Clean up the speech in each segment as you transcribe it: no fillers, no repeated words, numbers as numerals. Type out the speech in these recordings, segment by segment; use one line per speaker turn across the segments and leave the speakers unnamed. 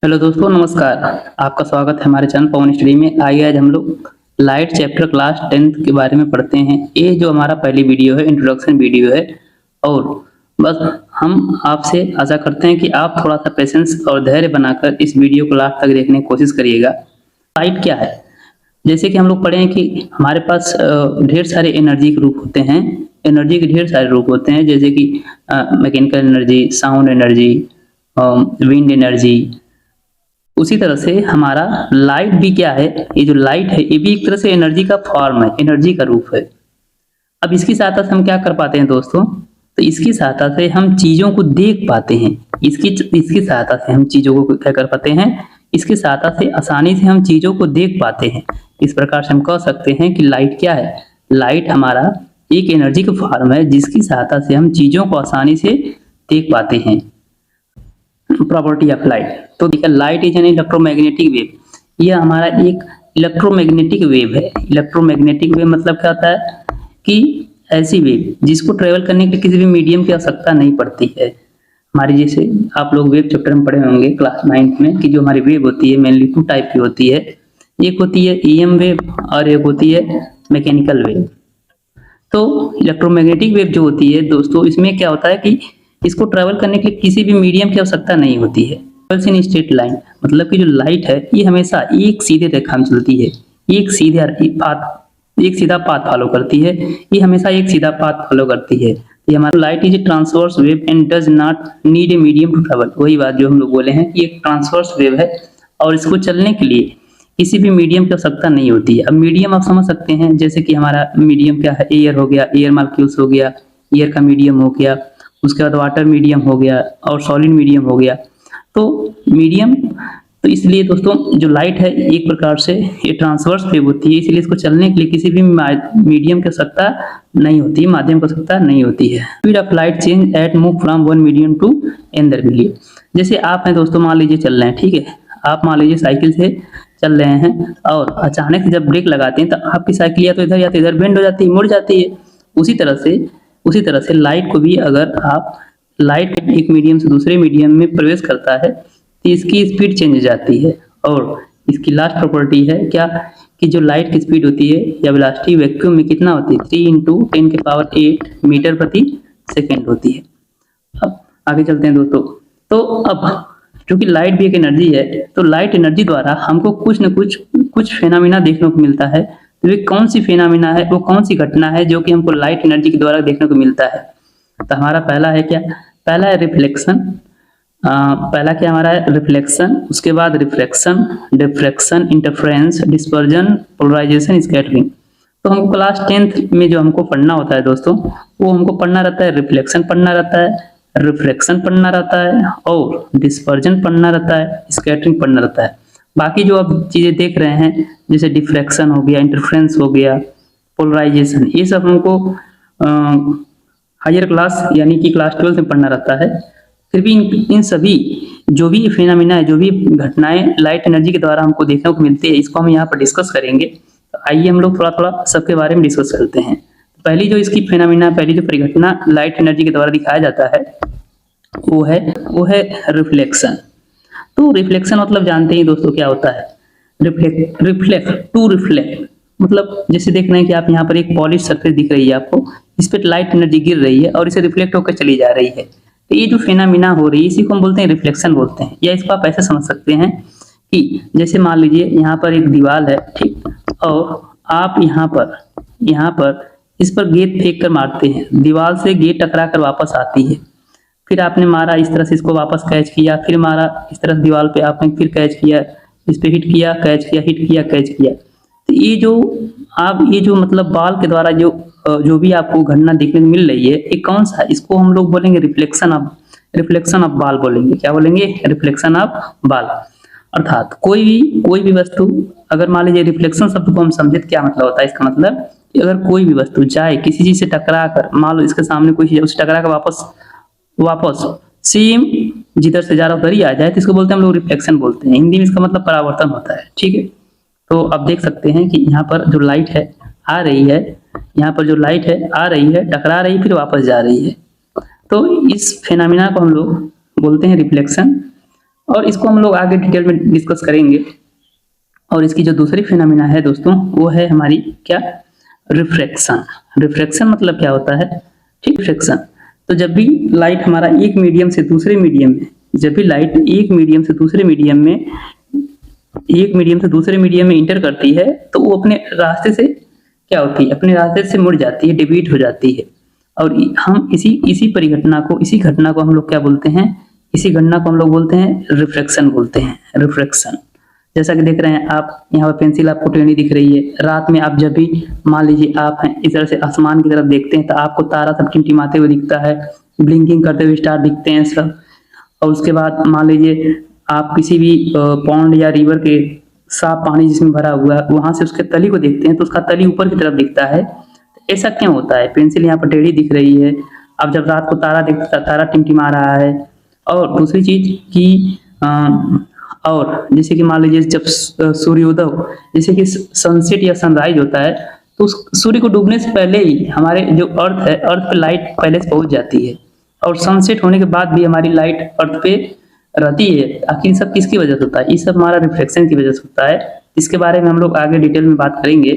Hello दोस्तों, नमस्कार। आपका स्वागत है हमारे चैनल पवन स्टडी में। आइए आज हम लोग लाइट चैप्टर क्लास 10th के बारे में पढ़ते हैं। ये जो हमारा पहली वीडियो है, इंट्रोडक्शन वीडियो है। और बस हम आपसे आशा करते हैं कि आप थोड़ा सा पेशेंस और धैर्य बनाकर इस वीडियो को लास्ट तक देखने की कोशिश करिएगा। लाइट क्या है? जैसे कि हम लोग पढ़े हैं कि हमारे पास ढेर सारे एनर्जी के रूप होते हैं। एनर्जी के ढेर सारे रूप होते हैं, जैसे कि mechanical energy, sound energy, wind energy. उसी तरह से हमारा लाइट भी क्या है? ये जो लाइट है ये भी एक तरह से एनर्जी का फॉर्म है, एनर्जी का रूप है। अब इसकी सहायता से हम क्या कर पाते हैं दोस्तों? तो इसकी सहायता से हम चीजों को देख पाते हैं। इसकी सहायता से हम चीजों को क्या कर पाते हैं? इसकी सहायता से आसानी से हम चीजों को देख पाते हैं। इस प्रकार से हम कह सकते हैं कि लाइट क्या है? लाइट हमारा एक एनर्जी का फॉर्म है जिसकी सहायता से हम चीजों को आसानी से देख पाते हैं। Property of light. तो देखिए, light is an electromagnetic wave. यह हमारा एक इलेक्ट्रोमैग्नेटिक वेव है। इलेक्ट्रोमैग्नेटिक वेव मतलब क्या होता है कि ऐसी वेव जिसको ट्रेवल करने के लिए किसी भी मीडियम की आवश्यकता नहीं पड़ती है। हमारी जैसे आप लोग वेव चैप्टर में पढ़े होंगे क्लास 9th में कि जो हमारी वेव होती है मेनली 2 टाइप की होती है। एक होती है ईएम वेव और एक होती है मैकेनिकल वेव। तो इलेक्ट्रोमैग्नेटिक वेव जो होती है दोस्तों, इसमें क्या होता है कि इसको ट्रैवल करने के लिए किसी भी मीडियम की आवश्यकता नहीं होती है। इन स्ट्रेट लाइन मतलब कि जो लाइट है ये हमेशा एक सीधे रेखा में चलती है। एक सीधा पाथ फॉलो करती है। ये हमेशा एक सीधा पाथ फॉलो करती है। ये हमारा light is a transverse wave and does not need a medium to travel. वही बात जो हम लोग बोले हैं कि एक ट्रांसवर्स वेव है और इसको चलने के लिए किसी भी मीडियम की आवश्यकता नहीं होती है। अब मीडियम आप समझ सकते हैं, जैसे कि हमारा मीडियम क्या है? एयर हो गया, एयर मॉलिक्यूल्स हो गया, एयर का मीडियम हो गया, उसके बाद वाटर मीडियम हो गया और सॉलिड मीडियम हो गया। तो मीडियम, तो इसलिए दोस्तों जो लाइट है एक प्रकार से ये ट्रांसवर्स वेव होती है, इसलिए इसको चलने के लिए किसी भी मीडियम की आवश्यकता नहीं होती, माध्यम की आवश्यकता नहीं होती है। Speed of light change at move from one medium to another medium. जैसे आप हैं दोस्तों, मान लीजिए चल रहे हैं, ठीक है, आप मान लीजिए साइकिल से चल रहे हैं और अचानक से जब ब्रेक लगाते हैं तो आपकी साइकिल या तो इधर बेंड हो जाती है, मुड़ जाती है। उसी तरह से लाइट को भी अगर आप लाइट एक मीडियम से दूसरे मीडियम में प्रवेश करता है तो इसकी स्पीड चेंज हो जाती है। और इसकी लास्ट प्रॉपर्टी है क्या कि जो लाइट की स्पीड होती है या वेलोसिटी वैक्यूम में कितना होती है? 3 × 10⁸ मीटर प्रति सेकेंड होती है। अब आगे चलते हैं दोस्तों। तो अब क्योंकि लाइट भी एक एनर्जी है, तो लाइट एनर्जी द्वारा हमको कुछ न कुछ फेनामिना देखने को मिलता है। तो वे कौन सी फेनामिना है, वो कौन सी घटना है जो कि हमको लाइट एनर्जी के द्वारा देखने को मिलता है? तो हमारा पहला है क्या? पहला है रिफ्लेक्शन। पहला क्या हमारा है? रिफ्लेक्शन। उसके बाद refraction, diffraction, interference, dispersion, polarization, scattering. तो हमको क्लास 10th में जो हमको पढ़ना होता है दोस्तों, वो हमको पढ़ना रहता है, रिफ्लेक्शन पढ़ना रहता है, रिफ्रैक्शन पढ़ना रहता है और डिस्पर्जन पढ़ना रहता है, स्कैटरिंग पढ़ना रहता है। बाकी जो आप चीजें देख रहे हैं जैसे डिफ्रैक्शन हो गया, इंटरफेरेंस हो गया, पोलराइजेशन, ये सब हमको हायर क्लास यानी कि क्लास 12 में पढ़ना रहता है। फिर भी इन सभी जो भी फिनोमिना है, जो भी घटनाएं लाइट एनर्जी के द्वारा हमको देखने को मिलती है, इसको हम यहाँ पर डिस्कस करेंगे। तो आइए हम लोग थोड़ा थोड़ा सबके बारे में डिस्कस करते हैं। पहली जो इसकी फिनोमिना, पहली जो परिघटना लाइट एनर्जी के द्वारा दिखाया जाता है वो है रिफ्लेक्शन। तो रिफ्लेक्शन मतलब जानते ही दोस्तों क्या होता है? रिफ्लेक्ट मतलब जैसे देखना है कि आप यहाँ पर एक पॉलिश सरफेस दिख रही है आपको, इस पर लाइट एनर्जी गिर रही है और इसे रिफ्लेक्ट होकर चली जा रही है। तो ये जो फेनामिना हो रही है इसी को हम बोलते हैं रिफ्लेक्शन बोलते हैं। या इसको आप ऐसे समझ सकते हैं कि जैसे मान लीजिए यहाँ पर एक दीवार है, ठीक, और आप यहाँ पर इस पर गेंद फेंक कर मारते हैं, दीवार से गेंद टकरा कर वापस आती है। फिर आपने मारा इस तरह से, इसको वापस कैच किया, फिर मारा इस तरह दीवार पे, आपने फिर कैच किया, इस पे हिट किया, कैच किया, हिट किया, कैच किया। तो ये जो मतलब बॉल के द्वारा जो भी आपको घटना देखने को मिल रही है, ये कौन सा है? इसको हम लोग बोलेंगे रिफ्लेक्शन ऑफ बॉल बोलेंगे। क्या बोलेंगे? Reflection of ball. अर्थात कोई भी वस्तु, अगर मान लीजिए रिफ्लेक्शन शब्द को हम समझे तो क्या मतलब होता है? इसका मतलब कि अगर कोई भी वस्तु जाए किसी चीज से टकरा कर, मान लो इसके सामने कोई चीज, उससे टकरा कर वापस सेम जिधर से जा रहा उधर ही आ जाए, तो इसको बोलते हैं हम लोग रिफ्लेक्शन बोलते हैं। हिंदी में इसका मतलब परावर्तन होता है, ठीक है। तो आप देख सकते हैं कि यहाँ पर जो लाइट है आ रही है, यहाँ पर जो लाइट है आ रही है, टकरा रही, फिर वापस जा रही है। तो इस फेनामिना को हम लोग बोलते हैं रिफ्लेक्शन। और इसको हम लोग आगे डिटेल में डिस्कस करेंगे। और इसकी जो दूसरी फिनोमिना है दोस्तों, वो है हमारी क्या, रिफ्रैक्शन। रिफ्रैक्शन मतलब क्या होता है, ठीक, रिफ्रैक्शन। तो जब भी लाइट हमारा एक मीडियम से दूसरे मीडियम में, जब भी लाइट एक मीडियम से दूसरे मीडियम में, एक मीडियम से दूसरे मीडियम में इंटर करती है, तो वो अपने रास्ते से क्या होती है, अपने रास्ते से मुड़ जाती है, डिवीट हो जाती है। और हम इसी परिघटना को, इसी घटना को हम लोग क्या बोलते हैं, इसी घटना को हम लोग बोलते हैं रिफ्रैक्शन बोलते हैं, रिफ्रैक्शन। जैसा कि देख रहे हैं आप, यहाँ पर पेंसिल आपको टेढ़ी दिख रही है। रात में आप जब भी मान लीजिए आप हैं इस तरह से आसमान की तरफ देखते हैं, तो आपको तारा सब टिमटिमाते हुए दिखता है, ब्लिंकिंग करते हुए स्टार दिखते हैं सब। और उसके बाद मान लीजिए आप किसी भी पॉन्ड या रिवर के साफ पानी जिसमें भरा हुआ है, वहां से उसके तली को देखते हैं, तो उसका तली ऊपर की तरफ दिखता है। ऐसा क्यों होता है, पेंसिल यहाँ पर टेढ़ी दिख रही है। अब जब रात को तारा दिखता है, तारा टिमटिमा रहा है। और दूसरी चीज कि और जैसे कि मान लीजिए जब सूर्योदय, जैसे कि सनसेट या सनराइज होता है, तो उस सूर्य को डूबने से पहले ही हमारे जो अर्थ है, अर्थ पे लाइट पहले से पहुंच जाती है। और सनसेट होने के बाद भी हमारी लाइट अर्थ पे रहती है। आखिर सब किसकी वजह से होता है, ये सब हमारा रिफ्लेक्शन की वजह से होता है। इसके बारे में हम लोग आगे डिटेल में बात करेंगे,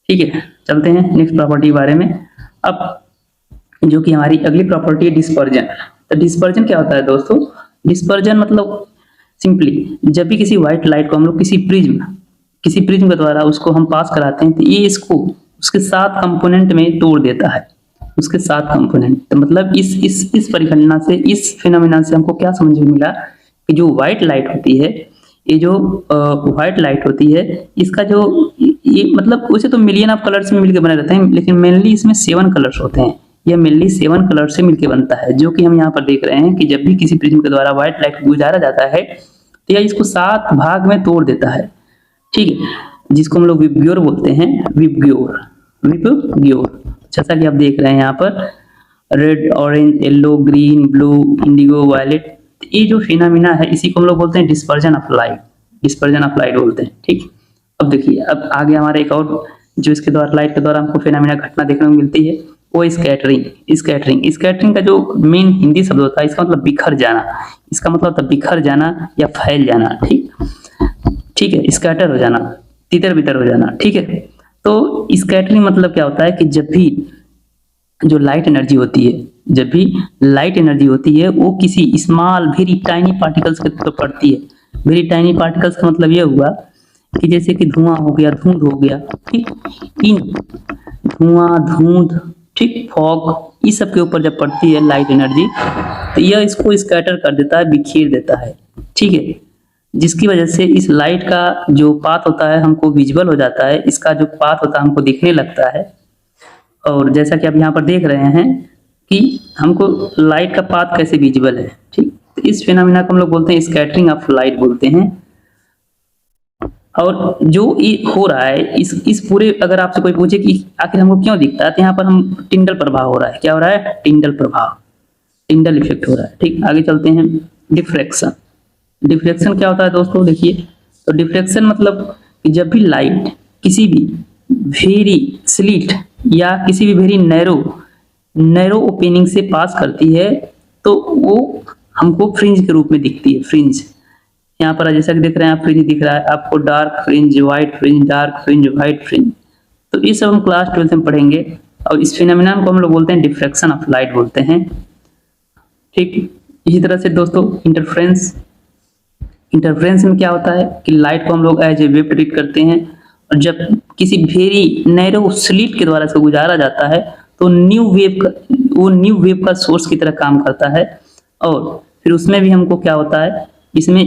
ठीक है। चलते हैं नेक्स्ट प्रॉपर्टी के बारे में। अब जो कि हमारी अगली प्रॉपर्टी है डिस्पर्जन। तो डिस्पर्जन क्या होता है दोस्तों, डिस्पर्जन मतलब सिंपली जब भी किसी व्हाइट लाइट को हम लोग किसी प्रिज्म के द्वारा उसको हम पास कराते हैं, तो ये इसको उसके 7 कंपोनेंट में तोड़ देता है, उसके 7 कंपोनेंट। तो मतलब इस परिघटना से, इस फिनोमिना से हमको क्या समझ में मिला कि जो व्हाइट लाइट होती है, ये जो व्हाइट लाइट होती है, इसका जो ये मतलब उसे तो मिलियन ऑफ कलर्स में मिलकर बने रहते हैं, लेकिन मेनली इसमें 7 कलर्स होते हैं। यह मेनली 7 कलर से मिलकर बनता है, जो कि हम यहाँ पर देख रहे हैं कि जब भी किसी प्रिज्म के द्वारा व्हाइट लाइट को गुजारा जाता है, तो यह इसको 7 भाग में तोड़ देता है, ठीक है, जिसको हम लोग विबग्योर बोलते हैं, विबग्योर। जैसा कि आप देख रहे हैं यहाँ पर red, orange, yellow, green, blue, indigo, violet. ये जो फिनोमिना है, इसी को हम लोग बोलते हैं डिस्पर्जन ऑफ लाइट बोलते हैं, ठीक। अब देखिए, अब आगे हमारे एक और जो इसके द्वारा, लाइट के द्वारा हमको फिनोमिना घटना देखने को मिलती है, वो स्कैटरिंग का जो मेन हिंदी शब्द होता है, इसका मतलब बिखर जाना। इसका मतलब होता है बिखर जाना या फैल जाना, ठीक है, स्कैटर हो जाना, तितर बितर हो जाना, ठीक है। तो स्कैटरिंग मतलब क्या होता है कि जब भी जो लाइट एनर्जी होती है, वो किसी स्मॉल वेरी टाइनी पार्टिकल्स के ऊपर पड़ती है। वेरी टाइनी पार्टिकल्स का मतलब यह हुआ कि जैसे कि धुआं हो गया, धुंध हो गया, ठीक, इन धुआं, धुंध, ठीक, फॉग, इस सब के ऊपर जब पड़ती है लाइट एनर्जी, तो यह इसको स्कैटर कर देता है, बिखेर देता है, ठीक है। जिसकी वजह से इस लाइट का जो पाथ होता है हमको विजुअल हो जाता है, इसका जो पाथ होता है हमको दिखने लगता है। और जैसा कि आप यहाँ पर देख रहे हैं कि हमको लाइट का पाथ कैसे विजुअल है, ठीक। तो इस फिनोमिना को हम लोग बोलते हैं स्कैटरिंग ऑफ लाइट बोलते हैं। और जो ये हो रहा है, इस पूरे, अगर आपसे कोई पूछे कि आखिर हमको क्यों दिखता है, तो यहाँ पर हम टिंडल प्रभाव हो रहा है। क्या हो रहा है, टिंडल प्रभाव, टिंडल इफेक्ट हो रहा है, ठीक। आगे चलते हैं, डिफ्रैक्शन क्या होता है दोस्तों, देखिए। तो डिफ्रैक्शन मतलब कि जब भी लाइट किसी भी वेरी स्लिट या किसी भी वेरी नैरो ओपनिंग से पास करती है, तो वो हमको फ्रिंज के रूप में दिखती है, फ्रिंज। यहाँ पर जैसा कि देख रहे हैं आप, फ्रिंज दिख रहा है आपको, dark fringe, white fringe, dark fringe, white fringe. तो ये सब हम क्लास 12 में पढ़ेंगे। और इस फिनोमिना को हम लोग बोलते हैं डिफ्रैक्शन ऑफ लाइट बोलते हैं, ठीक। इसी तरह से दोस्तों इंटरफ्रेंस में क्या होता है कि लाइट को हम लोग एज ए वेव ट्रीट करते हैं, और जब किसी वेरी नैरो स्लिट के द्वारा इसको गुजारा जाता है, तो न्यू वेव का सोर्स की तरह काम करता है। और फिर उसमें भी हमको क्या होता है, इसमें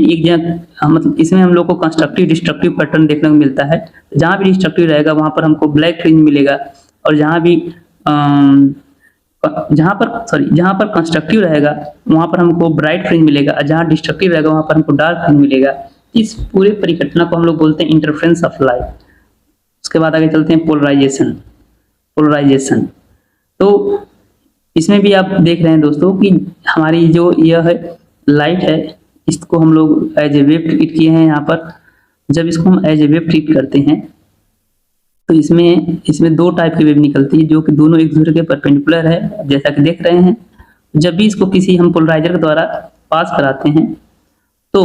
मतलब इसमें हम लोग को कंस्ट्रक्टिव डिस्ट्रक्टिव पैटर्न देखने को मिलता है। जहाँ भी डिस्ट्रक्टिव रहेगा वहां पर हमको ब्लैक फ्रिंज मिलेगा, और जहाँ पर कंस्ट्रक्टिव रहेगा वहां पर हमको ब्राइट फ्रिंज मिलेगा, और जहाँ डिस्ट्रक्टिव रहेगा वहां पर हमको डार्क फ्रिंज मिलेगा। इस पूरे परिघटना को हम लोग बोलते हैं इंटरफ्रेंस ऑफ लाइट। उसके बाद आगे चलते हैं पोलराइजेशन। तो इसमें भी आप देख रहे हैं दोस्तों कि हमारी जो यह है लाइट है, इसको हम लोग एज ए वेव ट्रीट किए हैं यहाँ पर। जब इसको हम एज ए वेव ट्रीट करते हैं, तो इसमें 2 टाइप की वेव निकलती है, जो कि दोनों एक दूसरे के परपेंडिकुलर है, जैसा कि देख रहे हैं। जब भी इसको किसी हम पोलराइजर के द्वारा पास कराते हैं, तो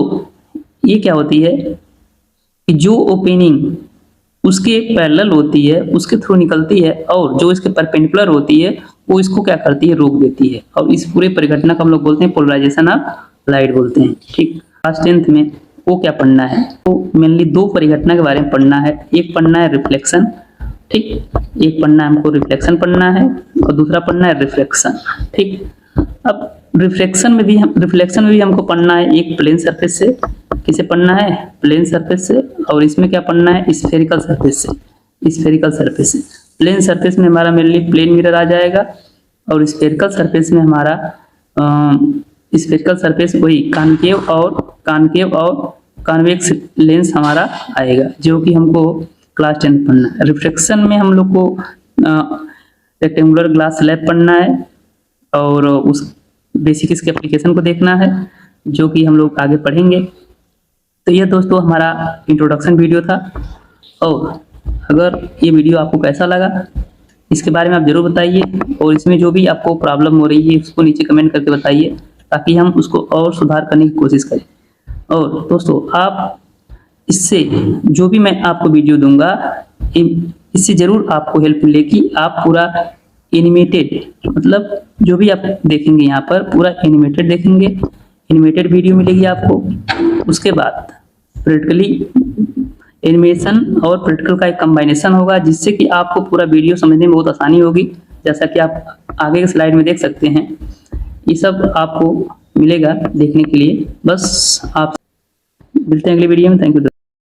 ये क्या होती है कि जो ओपनिंग उसके पैरेलल होती है उसके थ्रू निकलती है, और जो इसके परपेंडिकुलर होती है वो इसको क्या करती है, रोक देती है। और इस पूरे परिघटना को हम लोग बोलते हैं पोलराइजेशन ऑफ लाइट बोलते हैं। ठीक, क्लास 10th में वो क्या पढ़ना है, तो मेनली दो परिघटना के बारे में पढ़ना है। एक पढ़ना है रिफ्लेक्शन, ठीक, एक पढ़ना है हमको रिफ्लेक्शन पढ़ना है, और दूसरा पढ़ना है रिफ्रैक्शन। ठीक, अब रिफ्लेक्शन में भी हमको पढ़ना है एक प्लेन सरफेस से। किसे पढ़ना है, प्लेन सरफेस से। और इसमें क्या पढ़ना है, स्फेरिकल सरफेस से। स्फेरिकल सरफेस से प्लेन सरफेस में हमारा मेनली प्लेन मिरर आ जाएगा, और स्फेरिकल सरफेस में हमारा स्फेरिकल सरफेस वही कॉनकेव और कॉन्वेक्स लेंस हमारा आएगा, जो कि हमको क्लास 10 पढ़ना है। रिफ्रैक्शन में हम लोग को रेक्टेंगुलर ग्लास स्लैब पढ़ना है, और उस बेसिक इसके एप्लीकेशन को देखना है, जो कि हम लोग आगे पढ़ेंगे। तो यह दोस्तों हमारा इंट्रोडक्शन वीडियो था, और अगर ये वीडियो आपको कैसा लगा इसके बारे में आप जरूर बताइए, और इसमें जो भी आपको प्रॉब्लम हो रही है उसको नीचे कमेंट करके बताइए, ताकि हम उसको और सुधार करने की कोशिश करें। और दोस्तों आप इससे जो भी मैं आपको वीडियो दूंगा इससे जरूर आपको हेल्प मिलेगी। आप पूरा एनिमेटेड, मतलब जो भी आप देखेंगे यहाँ पर पूरा एनिमेटेड देखेंगे, एनिमेटेड वीडियो मिलेगी आपको। उसके बाद प्रैक्टिकली एनिमेशन और प्रैक्टिकल का एक कॉम्बिनेशन होगा, जिससे कि आपको पूरा वीडियो समझने में बहुत आसानी होगी। जैसा कि आप आगे के स्लाइड में देख सकते हैं, ये सब आपको मिलेगा देखने के लिए। बस आप मिलते हैं अगली वीडियो में। Thank you.